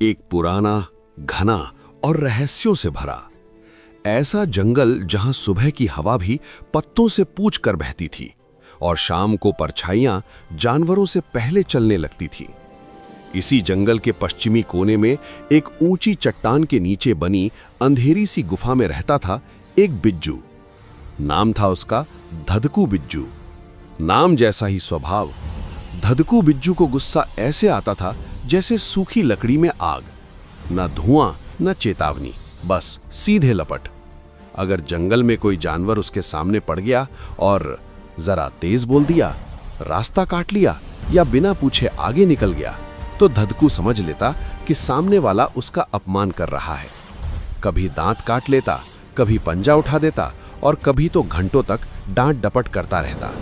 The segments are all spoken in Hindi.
एक पुराना, घना और रहस्यों से भरा ऐसा जंगल जहां सुबह की हवा भी पत्तों से पूछ कर बहती थी और शाम को परछाइयां जानवरों से पहले चलने लगती थी। इसी जंगल के पश्चिमी कोने में एक ऊंची चट्टान के नीचे बनी अंधेरी सी गुफा में रहता था एक बिज्जू। नाम था उसका धधकू बिज्जू। नाम जैसा ही स्वभाव। धधकू बिज्जू को गुस्सा ऐसे आता था जैसे सूखी लकड़ी में आग। न धुआं न चेतावनी, बस सीधे लपट। अगर जंगल में कोई जानवर उसके सामने पड़ गया और जरा तेज बोल दिया, रास्ता काट लिया या बिना पूछे आगे निकल गया, तो धधकू समझ लेता कि सामने वाला उसका अपमान कर रहा है। कभी दांत काट लेता, कभी पंजा उठा देता और कभी तो घंटों तक डांट डपट करता रहता।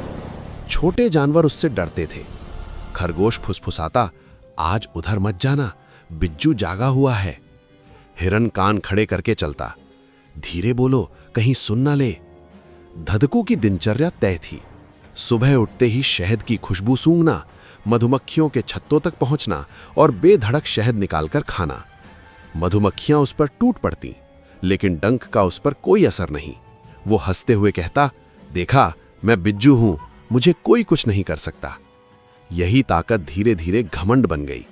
छोटे जानवर उससे डरते थे। खरगोश फुसफुसाता, आज उधर मत जाना, बिज्जू जागा हुआ है। हिरन कान खड़े करके चलता, धीरे बोलो कहीं सुन ना ले। धधकू की दिनचर्या तय थी। सुबह उठते ही शहद की खुशबू सूंघना, मधुमक्खियों के छत्तों तक पहुंचना और बेधड़क शहद निकालकर खाना। मधुमक्खियां उस पर टूट पड़ती, लेकिन डंक का उस पर कोई असर नहीं। वो हंसते हुए कहता, देखा मैं बिज्जू हूं, मुझे कोई कुछ नहीं कर सकता। यही ताकत धीरे धीरे घमंड बन गई।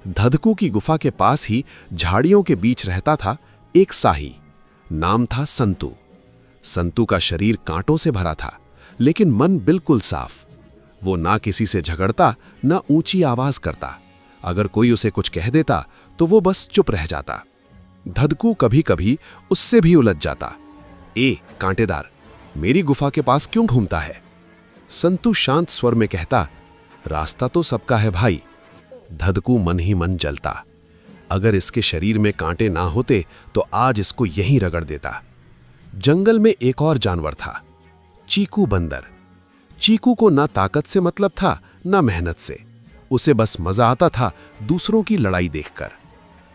धधकू की गुफा के पास ही झाड़ियों के बीच रहता था एक साही। नाम था संतू। संतू का शरीर कांटों से भरा था, लेकिन मन बिल्कुल साफ। वो ना किसी से झगड़ता, ना ऊंची आवाज करता। अगर कोई उसे कुछ कह देता तो वो बस चुप रह जाता। धधकू कभी कभी उससे भी उलझ जाता। ए कांटेदार, मेरी गुफा के पास क्यों घूमता है? संतू शांत स्वर में कहता, रास्ता तो सबका है भाई। धधकू मन ही मन जलता। अगर इसके शरीर में कांटे ना होते तो आज इसको यहीं रगड़ देता। जंगल में एक और जानवर था, चीकू बंदर। चीकू को ना ताकत से मतलब था, ना मेहनत से। उसे बस मजा आता था दूसरों की लड़ाई देखकर।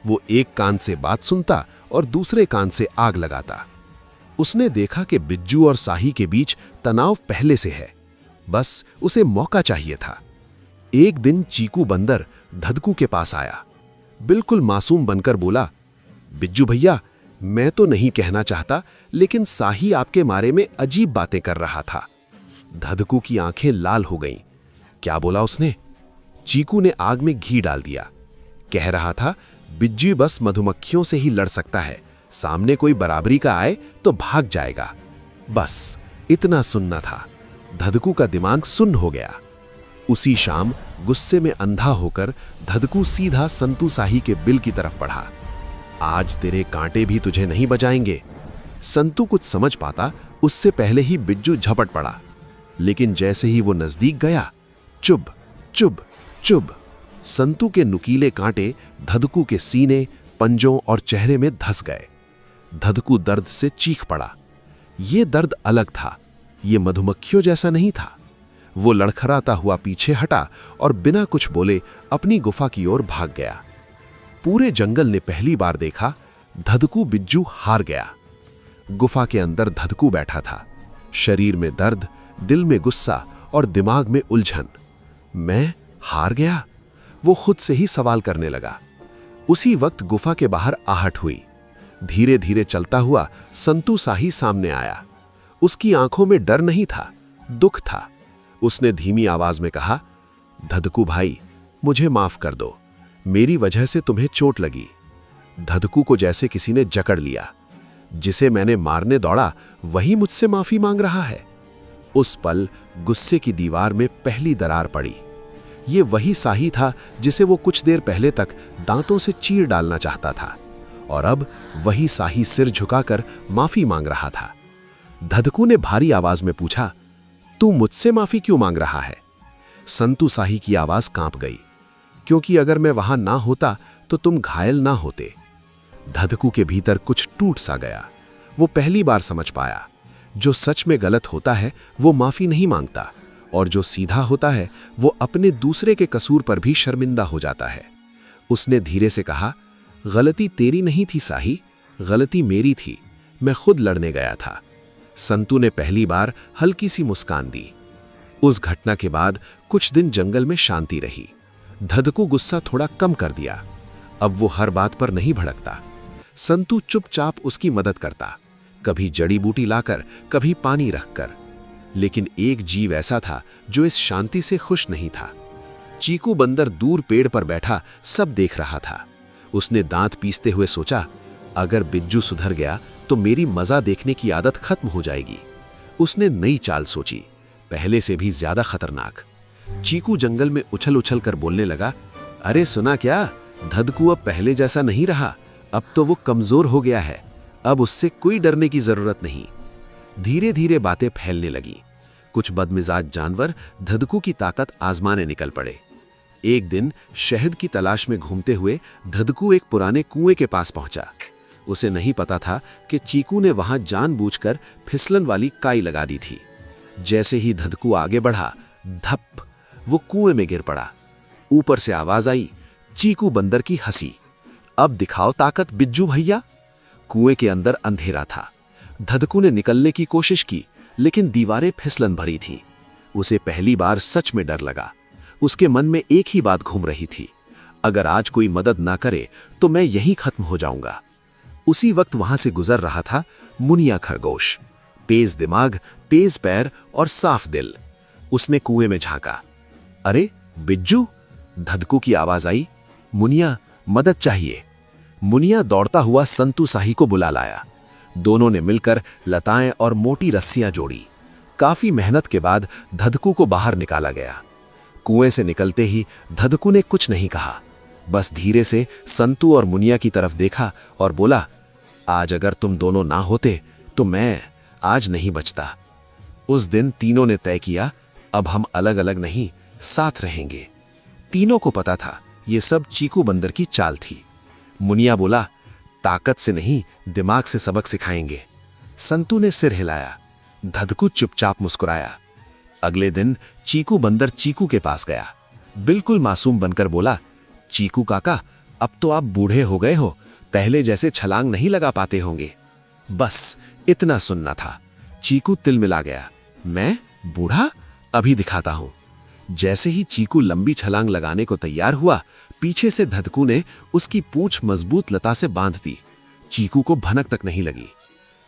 वो एक कान से बात सुनता और दूसरे कान से आग लगाता। उसने देखा कि बिज्जू और साही के बीच तनाव पहले से है, बस उसे मौका चाहिए था। एक दिन चीकू बंदर धधकू के पास आया। बिल्कुल मासूम बनकर बोला, बिज्जू भैया, मैं तो नहीं कहना चाहता, लेकिन साही आपके बारे में अजीब बातें कर रहा था। धधकू की आंखें लाल हो गईं। क्या बोला उसने? चीकू ने आग में घी डाल दिया। कह रहा था, बिज्जू बस मधुमक्खियों से ही लड़ सकता है, सामने कोई बराबरी का आए तो भाग जाएगा। बस इतना सुनना था। धधकू का दिमाग सुन्न हो गया। उसी शाम गुस्से में अंधा होकर धधकू सीधा संतू साही के बिल की तरफ बढ़ा। आज तेरे कांटे भी तुझे नहीं बचाएंगे। संतू कुछ समझ पाता उससे पहले ही बिज्जू झपट पड़ा, लेकिन जैसे ही वो नजदीक गया, चुभ चुभ चुभ, संतू के नुकीले कांटे धधकू के सीने, पंजों और चेहरे में धंस गए। धधकू दर्द से चीख पड़ा। ये दर्द अलग था, ये मधुमक्खियों जैसा नहीं था। वो लड़खड़ाता हुआ पीछे हटा और बिना कुछ बोले अपनी गुफा की ओर भाग गया। पूरे जंगल ने पहली बार देखा धधकू बिज्जू हार गया। गुफा के अंदर धधकू बैठा था, शरीर में दर्द, दिल में गुस्सा और दिमाग में उलझन। मैं हार गया? वो खुद से ही सवाल करने लगा। उसी वक्त गुफा के बाहर आहट हुई। धीरे धीरे चलता हुआ संतू साही सामने आया। उसकी आंखों में डर नहीं था, दुख था। उसने धीमी आवाज में कहा, धधकू भाई, मुझे माफ कर दो, मेरी वजह से तुम्हें चोट लगी। धधकू को जैसे किसी ने जकड़ लिया। जिसे मैंने मारने दौड़ा वही मुझसे माफी मांग रहा है। उस पल गुस्से की दीवार में पहली दरार पड़ी। ये वही साही था जिसे वो कुछ देर पहले तक दांतों से चीर डालना चाहता था, और अब वही साही सिर झुकाकर माफी मांग रहा था। धधकू ने भारी आवाज में पूछा, तू मुझसे माफी क्यों मांग रहा है? संतू साही की आवाज कांप गई, क्योंकि अगर मैं वहां ना होता तो तुम घायल ना होते। धधकू के भीतर कुछ टूट सा गया। वो पहली बार समझ पाया, जो सच में गलत होता है वो माफी नहीं मांगता, और जो सीधा होता है वो अपने दूसरे के कसूर पर भी शर्मिंदा हो जाता है। उसने धीरे से कहा, गलती तेरी नहीं थी साही, गलती मेरी थी, मैं खुद लड़ने गया था। संतू ने पहली बार हल्की सी मुस्कान दी। उस घटना के बाद कुछ दिन जंगल में शांति रही। धधकू गुस्सा थोड़ा कम कर दिया। अब वो हर बात पर नहीं भड़कता। संतू चुपचाप उसकी मदद करता, कभी जड़ी बूटी लाकर, कभी पानी रखकर। लेकिन एक जीव ऐसा था जो इस शांति से खुश नहीं था। चीकू बंदर दूर पेड़ पर बैठा सब देख रहा था। उसने दांत पीसते हुए सोचा, अगर बिज्जू सुधर गया तो मेरी मजा देखने की आदत खत्म हो जाएगी। उसने नई चाल सोची, पहले से भी ज्यादा खतरनाक। चीकू जंगल में उछल उछल कर बोलने लगा, अरे सुना क्या, धदकू अब पहले जैसा नहीं रहा, अब तो वो कमजोर हो गया है, अब उससे कोई डरने की जरूरत नहीं। धीरे धीरे बातें फैलने लगी। कुछ बदमिजाज जानवर धदकू की ताकत आजमाने निकल पड़े। एक दिन शहद की तलाश में घूमते हुए धदकू एक पुराने कुएं के पास पहुंचा। उसे नहीं पता था कि चीकू ने वहां जानबूझकर फिसलन वाली काई लगा दी थी। जैसे ही धदकू आगे बढ़ा, धप, वो कुएं में गिर पड़ा। ऊपर से आवाज आई, चीकू बंदर की हंसी, अब दिखाओ ताकत बिज्जू भैया। कुएं के अंदर अंधेरा था। धदकू ने निकलने की कोशिश की, लेकिन दीवारें फिसलन भरी थीं। उसे पहली बार सच में डर लगा। उसके मन में एक ही बात घूम रही थी, अगर आज कोई मदद ना करे तो मैं यहीं खत्म हो जाऊंगा। उसी वक्त वहां से गुजर रहा था मुनिया खरगोश, तेज दिमाग, तेज पैर और साफ दिल। उसने कुएं में झांका। अरे बिज्जू, धदकू की आवाज आई, मुनिया मदद चाहिए। मुनिया दौड़ता हुआ संतू साही को बुला लाया। दोनों ने मिलकर लताएं और मोटी रस्सियां जोड़ी। काफी मेहनत के बाद धदकू को बाहर निकाला गया। कुएं से निकलते ही धदकू ने कुछ नहीं कहा, बस धीरे से संतू और मुनिया की तरफ देखा और बोला, आज अगर तुम दोनों ना होते तो मैं आज नहीं बचता। उस दिन तीनों ने तय किया, अब हम अलग अलग नहीं, साथ रहेंगे। तीनों को पता था ये सब चीकू बंदर की चाल थी। मुनिया बोला, ताकत से नहीं, दिमाग से सबक सिखाएंगे। संतू ने सिर हिलाया। धदकू चुपचाप मुस्कुराया। अगले दिन चीकू बंदर चीकू के पास गया। बिल्कुल मासूम बनकर बोला, चीकू काका, अब तो आप बूढ़े हो गए हो, पहले जैसे छलांग नहीं लगा पाते होंगे। बस इतना सुनना था। चीकू तिलमिला गया। मैं बूढ़ा? अभी दिखाता हूं। जैसे ही चीकू लंबी छलांग लगाने को तैयार हुआ, पीछे से धदकू ने उसकी पूंछ मजबूत लता से बांध दी। चीकू को भनक तक नहीं लगी।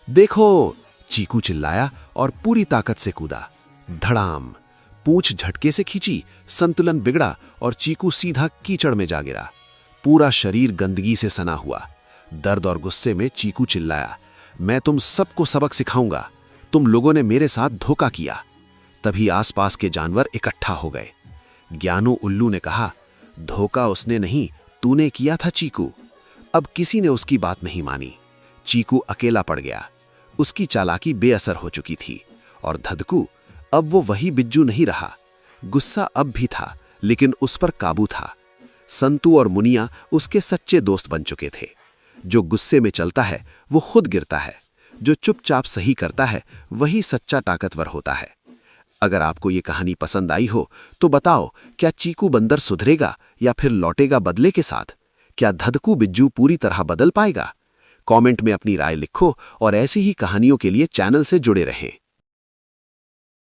देखो, चीकू चिल्लाया और पूरी ताकत से कूदा। धड़ाम, पूंछ झटके से खींची, संतुलन बिगड़ा और चीकू सीधा कीचड़ में जा गिरा। पूरा शरीर गंदगी से सना हुआ। दर्द और गुस्से में चीकू चिल्लाया, मैं तुम सबको सबक सिखाऊंगा, तुम लोगों ने मेरे साथ धोखा किया। तभी आसपास के जानवर इकट्ठा हो गए। ज्ञानू उल्लू ने कहा, धोखा उसने नहीं, तूने किया था चीकू। अब किसी ने उसकी बात नहीं मानी। चीकू अकेला पड़ गया। उसकी चालाकी बेअसर हो चुकी थी और धदकू, अब वो वही बिज्जू नहीं रहा। गुस्सा अब भी था, लेकिन उस पर काबू था। संतू और मुनिया उसके सच्चे दोस्त बन चुके थे। जो गुस्से में चलता है वो खुद गिरता है, जो चुपचाप सही करता है वही सच्चा ताकतवर होता है। अगर आपको ये कहानी पसंद आई हो तो बताओ, क्या चीकू बंदर सुधरेगा या फिर लौटेगा बदले के साथ? क्या धदकू बिज्जू पूरी तरह बदल पाएगा? कमेंट में अपनी राय लिखो और ऐसी ही कहानियों के लिए चैनल से जुड़े रहें।